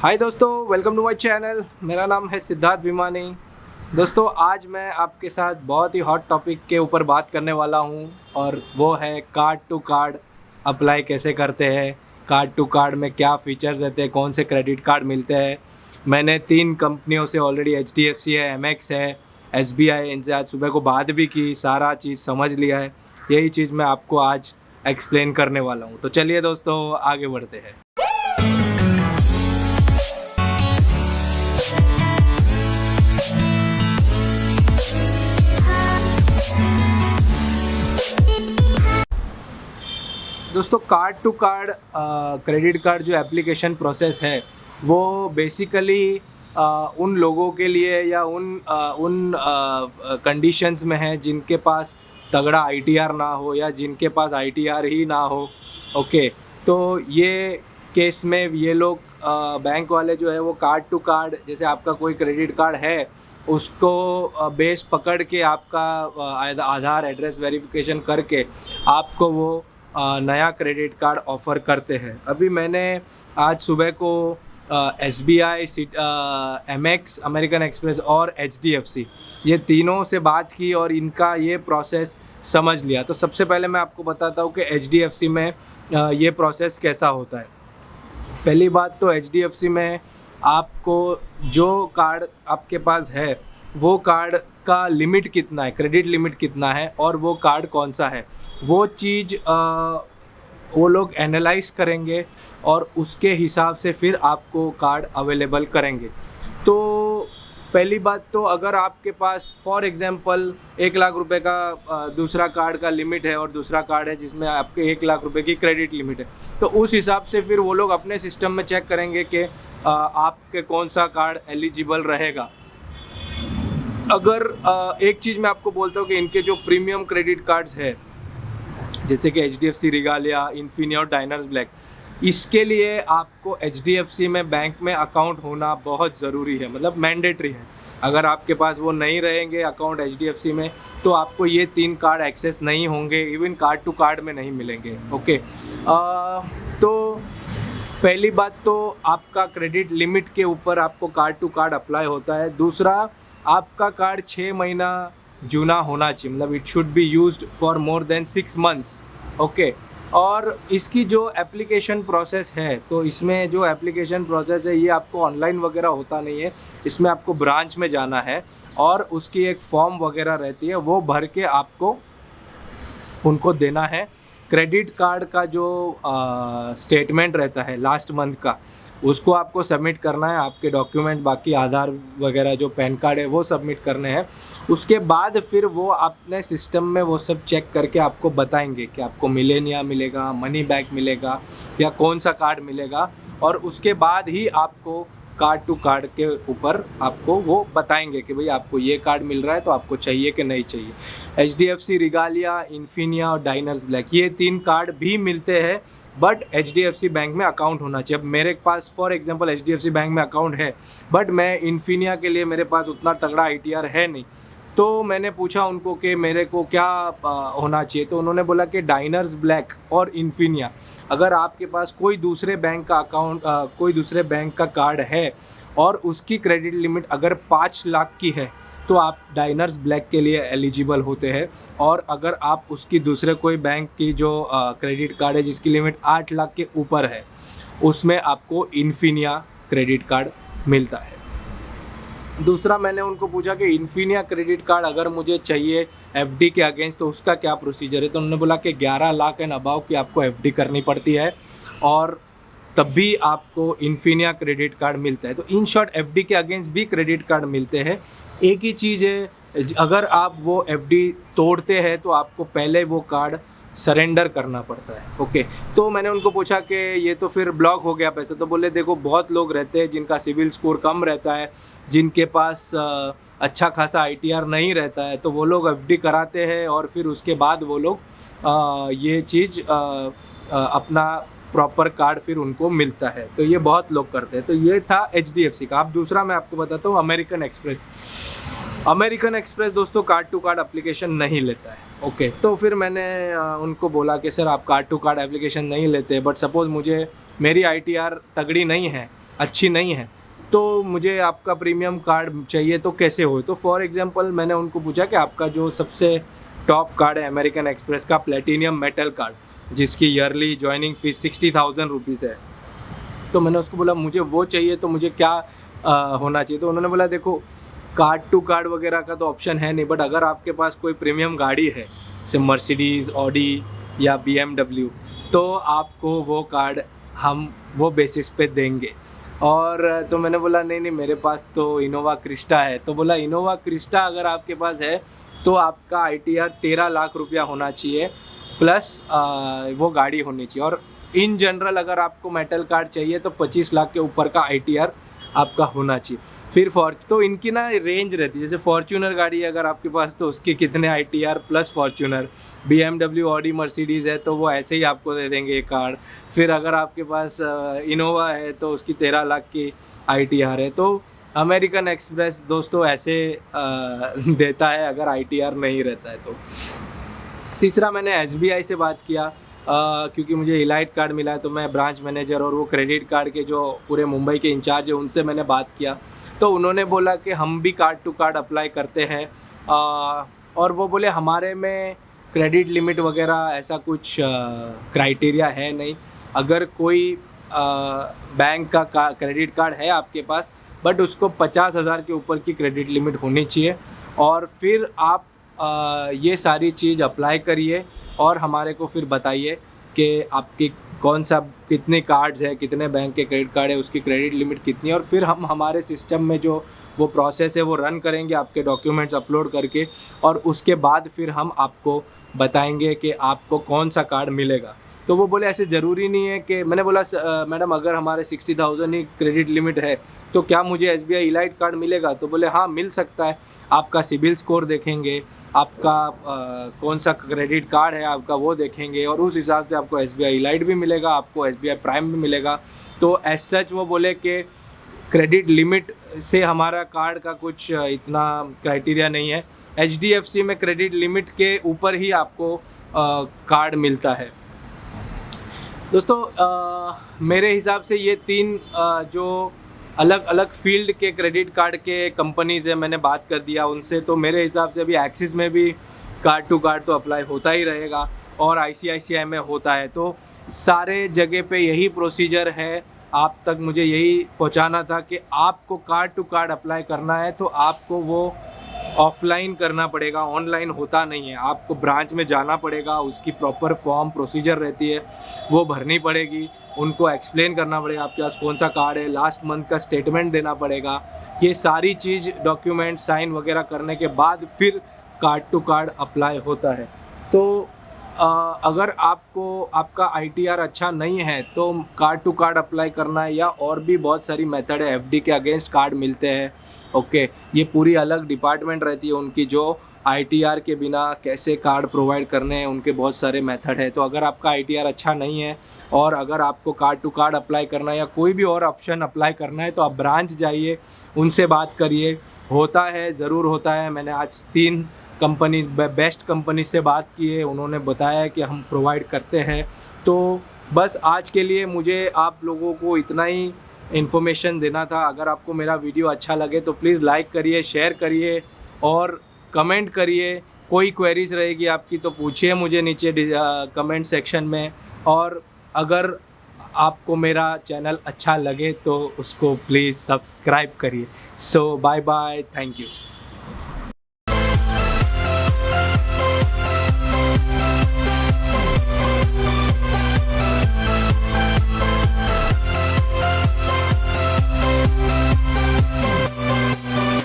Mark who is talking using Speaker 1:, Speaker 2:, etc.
Speaker 1: हाय दोस्तों, welcome to my channel. मेरा नाम है सिद्धार्थ भिमानी। दोस्तों, आज मैं आपके साथ बहुत ही हॉट टॉपिक के ऊपर बात करने वाला हूं और वो है कार्ड टू कार्ड अप्लाई कैसे करते हैं, कार्ड टू कार्ड में क्या फ़ीचर्स रहते हैं, कौन से क्रेडिट कार्ड मिलते हैं। मैंने 3 कंपनियों से ऑलरेडी HDFC है, MX है, SBI है, इनसे आज सुबह को बात भी की, सारा चीज़ समझ लिया है। यही चीज़ मैं आपको आज एक्सप्लेन करने वाला हूँ। तो चलिए दोस्तों, आगे बढ़ते हैं। दोस्तों, card to card credit card जो एप्लीकेशन प्रोसेस है वो बेसिकली उन लोगों के लिए या उन कंडीशंस में है जिनके पास तगड़ा ITR ना हो या जिनके पास ITR ही ना हो। ओके, तो ये केस में ये लोग बैंक वाले जो है वो कार्ड टू कार्ड, जैसे आपका कोई क्रेडिट कार्ड है उसको बेस पकड़ के आपका आधार एड्रेस वेरिफिकेशन करके आपको वो नया क्रेडिट कार्ड ऑफ़र करते हैं। अभी मैंने आज सुबह को SBI, MX, अमेरिकन एक्सप्रेस और HDFC ये तीनों से बात की और इनका ये प्रोसेस समझ लिया। तो सबसे पहले मैं आपको बताता हूँ कि HDFC में ये प्रोसेस कैसा होता है। पहली बात तो HDFC में आपको जो कार्ड आपके पास है वो कार्ड का लिमिट कितना है, क्रेडिट लिमिट कितना है और वो कार्ड कौन सा है, वो चीज़ वो लोग एनालाइज करेंगे और उसके हिसाब से फिर आपको कार्ड अवेलेबल करेंगे। तो पहली बात तो अगर आपके पास फॉर एग्ज़ाम्पल 1 लाख रुपए का दूसरा कार्ड का लिमिट है और दूसरा कार्ड है जिसमें आपके 1 लाख रुपए की क्रेडिट लिमिट है, तो उस हिसाब से फिर वो लोग अपने सिस्टम में चेक करेंगे कि आपके कौन सा कार्ड एलिजिबल रहेगा। अगर एक चीज़ मैं आपको बोलता हूँ कि इनके जो प्रीमियम क्रेडिट कार्ड्स है जैसे कि HDFC रिगालिया, इन्फिनिया और डायनर्स ब्लैक, इसके लिए आपको HDFC में बैंक में अकाउंट होना बहुत ज़रूरी है, मतलब मैंडेटरी है। अगर आपके पास वो नहीं रहेंगे अकाउंट HDFC में तो आपको ये 3 कार्ड एक्सेस नहीं होंगे, इवन कार्ड टू कार्ड में नहीं मिलेंगे। ओके, तो पहली बात तो आपका क्रेडिट लिमिट के ऊपर आपको कार्ड टू कार्ड अप्लाई होता है। दूसरा, आपका कार्ड 6 महीना जूना होना चाहिए, मतलब it should be used for more than 6 months. Okay, और इसकी जो एप्लीकेशन प्रोसेस है, तो इसमें जो एप्लीकेशन प्रोसेस है ये आपको ऑनलाइन वगैरह होता नहीं है, इसमें आपको ब्रांच में जाना है और उसकी एक फॉर्म वगैरह रहती है, वो भर के आपको उनको देना है। क्रेडिट कार्ड का जो स्टेटमेंट रहता है लास्ट मंथ का, उसको आपको सबमिट करना है। आपके डॉक्यूमेंट बाकी आधार वगैरह जो पैन कार्ड है वो सबमिट करने हैं। उसके बाद फिर वो अपने सिस्टम में वो सब चेक करके आपको बताएंगे कि आपको मिलेनिया मिलेगा, मनी बैक मिलेगा या कौन सा कार्ड मिलेगा, और उसके बाद ही आपको कार्ड टू कार्ड के ऊपर आपको वो बताएंगे कि भाई आपको ये कार्ड मिल रहा है तो आपको चाहिए कि नहीं चाहिए। HDFC रिगालिया, इन्फिनिया और डायनर्स ब्लैक, ये 3 कार्ड भी मिलते हैं, बट HDFC बैंक में अकाउंट होना चाहिए। अब मेरे पास फॉर एग्जांपल HDFC बैंक में अकाउंट है, बट मैं इन्फिनिया के लिए मेरे पास उतना तगड़ा ITR है नहीं, तो मैंने पूछा उनको कि मेरे को क्या होना चाहिए, तो उन्होंने बोला कि डायनर्स ब्लैक और इन्फिनिया, अगर आपके पास कोई दूसरे बैंक का अकाउंट कोई दूसरे बैंक का कार्ड है और उसकी क्रेडिट लिमिट अगर 5 लाख की है तो आप डायनर्स ब्लैक के लिए एलिजिबल होते हैं, और अगर आप उसकी दूसरे कोई बैंक की जो क्रेडिट कार्ड है जिसकी लिमिट 8 लाख के ऊपर है, उसमें आपको इन्फिनिया क्रेडिट कार्ड मिलता है। दूसरा, मैंने उनको पूछा कि इन्फिनिया क्रेडिट कार्ड अगर मुझे चाहिए FD के अगेंस्ट तो उसका क्या प्रोसीजर है, तो उन्होंने बोला कि 11 लाख एंड अबाव की आपको FD करनी पड़ती है और तब भी आपको इन्फिनिया क्रेडिट कार्ड मिलता है। तो इन शॉर्ट FD के अगेंस्ट भी क्रेडिट कार्ड मिलते हैं। एक ही चीज़ है, अगर आप वो FD तोड़ते हैं तो आपको पहले वो कार्ड सरेंडर करना पड़ता है। ओके, तो मैंने उनको पूछा कि ये तो फिर ब्लॉक हो गया पैसा, तो बोले देखो बहुत लोग रहते हैं जिनका सिविल स्कोर कम रहता है, जिनके पास अच्छा खासा ITR नहीं रहता है, तो वो लोग FD कराते हैं और फिर उसके बाद वो लोग ये चीज़ अपना प्रॉपर कार्ड फिर उनको मिलता है। तो ये बहुत लोग करते हैं। तो ये था HDFC का। अब दूसरा मैं आपको बताता हूँ अमेरिकन एक्सप्रेस। अमेरिकन एक्सप्रेस दोस्तों कार्ड टू कार्ड एप्लीकेशन नहीं लेता है। ओके, तो फिर मैंने उनको बोला कि सर आप कार्ड टू कार्ड एप्लीकेशन नहीं लेते, बट सपोज़ मुझे मेरी ITR तगड़ी नहीं है अच्छी नहीं है, तो मुझे आपका प्रीमियम कार्ड चाहिए तो कैसे हो। तो फॉर एग्जांपल मैंने उनको पूछा कि आपका जो सबसे टॉप कार्ड है अमेरिकन एक्सप्रेस का प्लेटिनियम मेटल कार्ड, जिसकी ईयरली ज्वाइनिंग फ़ीस 60,000 रुपीज़ है, तो मैंने उसको बोला मुझे वो चाहिए तो मुझे क्या होना चाहिए। तो उन्होंने बोला देखो कार्ड टू कार्ड वगैरह का तो ऑप्शन है नहीं, बट अगर आपके पास कोई प्रीमियम गाड़ी है जैसे मर्सिडीज़, ऑडी या BMW, तो आपको वो कार्ड हम वो बेसिस पे देंगे। और तो मैंने बोला नहीं नहीं मेरे पास तो इनोवा क्रिस्टा है। तो बोला इनोवा क्रिस्टा अगर आपके पास है तो आपका ITR 13 लाख रुपया होना चाहिए, प्लस वो गाड़ी होनी चाहिए। और इन जनरल अगर आपको मेटल कार्ड चाहिए तो 25 लाख के ऊपर का ITR आपका होना चाहिए। फिर तो इनकी ना रेंज रहती है, जैसे फॉर्च्यूनर गाड़ी है अगर आपके पास तो उसके कितने ITR plus Fortuner, BMW, Audi, Mercedes है तो वो ऐसे ही आपको दे देंगे एक कार्ड। फिर अगर आपके पास इनोवा है तो उसकी 13 लाख की ITR है। तो अमेरिकन एक्सप्रेस दोस्तों ऐसे देता है अगर ITR नहीं रहता है तो। तीसरा मैंने SBI से बात किया क्योंकि मुझे इलाइट कार्ड मिला है, तो मैं ब्रांच मैनेजर और वो क्रेडिट कार्ड के जो पूरे मुंबई के इंचार्ज है उनसे मैंने बात किया। तो उन्होंने बोला कि हम भी कार्ड टू कार्ड अप्लाई करते हैं, और वो बोले हमारे में क्रेडिट लिमिट वगैरह ऐसा कुछ क्राइटेरिया है नहीं। अगर कोई बैंक का क्रेडिट कार्ड है आपके पास, बट उसको 50,000 के ऊपर की क्रेडिट लिमिट होनी चाहिए, और फिर आप ये सारी चीज़ अप्लाई करिए और हमारे को फिर बताइए कि आपकी कौन सा कितने कार्ड्स है, कितने बैंक के क्रेडिट कार्ड है, उसकी क्रेडिट लिमिट कितनी है, और फिर हम हमारे सिस्टम में जो वो प्रोसेस है वो रन करेंगे आपके डॉक्यूमेंट्स अपलोड करके, और उसके बाद फिर हम आपको बताएंगे कि आपको कौन सा कार्ड मिलेगा। तो वो बोले ऐसे ज़रूरी नहीं है कि, मैंने बोला मैडम अगर हमारे 60,000 ही क्रेडिट लिमिट है तो क्या मुझे SBI इलाइट कार्ड मिलेगा। तो बोले हाँ मिल सकता है, आपका सिबिल स्कोर देखेंगे, आपका कौन सा क्रेडिट कार्ड है आपका वो देखेंगे, और उस हिसाब से आपको SBI इलाइट भी मिलेगा, आपको SBI प्राइम भी मिलेगा। तो एज सच वो बोले कि क्रेडिट लिमिट से हमारा कार्ड का कुछ इतना क्राइटेरिया नहीं है, HDFC में क्रेडिट लिमिट के ऊपर ही आपको कार्ड मिलता है। दोस्तों मेरे हिसाब से ये 3 जो अलग अलग फील्ड के क्रेडिट कार्ड के कंपनीज़ है मैंने बात कर दिया उनसे। तो मेरे हिसाब से अभी एक्सिस में भी कार्ड टू कार्ड तो अप्लाई होता ही रहेगा, और ICICI में होता है। तो सारे जगह पे यही प्रोसीजर है, आप तक मुझे यही पहुंचाना था कि आपको कार्ड टू कार्ड अप्लाई करना है तो आपको वो ऑफलाइन करना पड़ेगा, ऑनलाइन होता नहीं है। आपको ब्रांच में जाना पड़ेगा, उसकी प्रॉपर फॉर्म प्रोसीजर रहती है वो भरनी पड़ेगी, उनको एक्सप्लेन करना पड़ेगा आपके पास कौन सा कार्ड है, लास्ट मंथ का स्टेटमेंट देना पड़ेगा। ये सारी चीज़ डॉक्यूमेंट साइन वगैरह करने के बाद फिर कार्ड टू कार्ड अप्लाई होता है। तो अगर आपको आपका ITR अच्छा नहीं है तो कार्ड टू कार्ड अप्लाई करना है, या और भी बहुत सारी मेथड है, FD के अगेंस्ट कार्ड मिलते हैं। ओके, ये पूरी अलग डिपार्टमेंट रहती है उनकी, जो ITR के बिना कैसे कार्ड प्रोवाइड करने हैं उनके बहुत सारे मेथड है। तो अगर आपका ITR अच्छा नहीं है और अगर आपको कार्ड टू कार्ड अप्लाई करना है या कोई भी और ऑप्शन अप्लाई करना है तो आप ब्रांच जाइए, उनसे बात करिए। होता है, ज़रूर होता है। मैंने आज 3 कंपनी बेस्ट कंपनी से बात की है, उन्होंने बताया कि हम प्रोवाइड करते हैं। तो बस आज के लिए मुझे आप लोगों को इतना ही इन्फॉर्मेशन देना था। अगर आपको मेरा वीडियो अच्छा लगे तो प्लीज़ लाइक करिए, शेयर करिए और कमेंट करिए। कोई क्वेरीज रहेगी आपकी तो पूछिए मुझे नीचे कमेंट सेक्शन में। और अगर आपको मेरा चैनल अच्छा लगे तो उसको प्लीज़ सब्सक्राइब करिए। सो बाय बाय, थैंक यू।